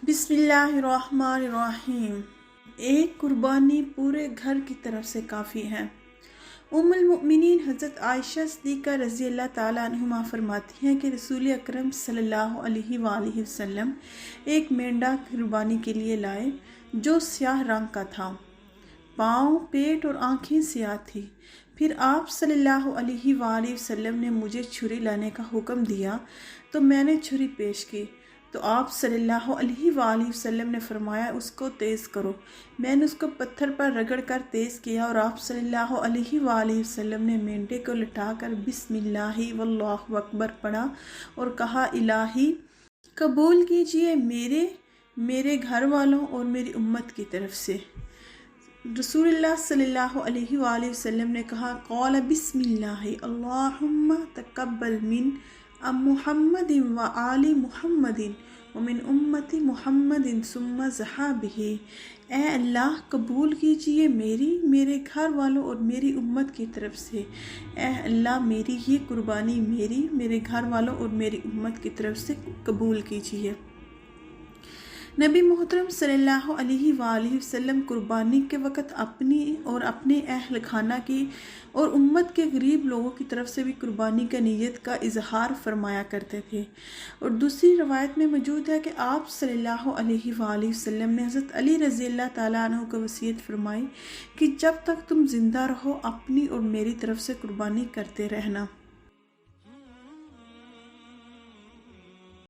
بسم اللہ الرحمن الرحیم۔ ایک قربانی پورے گھر کی طرف سے کافی ہے۔ ام المؤمنین حضرت عائشہ صدیقہ رضی اللہ تعالیٰ عنہما فرماتی ہیں کہ رسول اکرم صلی اللہ علیہ وآلہ وسلم ایک مینڈا قربانی کے لیے لائے جو سیاہ رنگ کا تھا، پاؤں، پیٹ اور آنکھیں سیاہ تھی۔ پھر آپ صلی اللہ علیہ وآلہ وسلم نے مجھے چھری لانے کا حکم دیا تو میں نے چھری پیش کی تو آپ صلی اللہ علیہ وآلہ وسلم نے فرمایا اس کو تیز کرو۔ میں نے اس کو پتھر پر رگڑ کر تیز کیا اور آپ صلی اللہ علیہ وآلہ وسلم نے مینڈے کو لٹا کر بسم اللہ واللہ اکبر پڑھا اور کہا، الہی قبول کیجئے میرے گھر والوں اور میری امت کی طرف سے۔ رسول اللہ صلی اللہ علیہ وآلہ وسلم نے کہا، قال بسم اللہ اللہم تقبل من محمد وآل محمد ومن امت محمد ثم ضحیٰ بہ۔ اے اللہ قبول کیجئے میرے گھر والوں اور میری امت کی طرف سے۔ اے اللہ میری یہ قربانی میرے گھر والوں اور میری امت کی طرف سے قبول کیجئے۔ نبی محترم صلی اللہ علیہ وآلہ وسلم قربانی کے وقت اپنی اور اپنے اہل خانہ کی اور امت کے غریب لوگوں کی طرف سے بھی قربانی کا نیت کا اظہار فرمایا کرتے تھے۔ اور دوسری روایت میں موجود ہے کہ آپ صلی اللہ علیہ وآلہ وسلم نے حضرت علی رضی اللہ تعالیٰ عنہ کو وصیت فرمائی کہ جب تک تم زندہ رہو اپنی اور میری طرف سے قربانی کرتے رہنا۔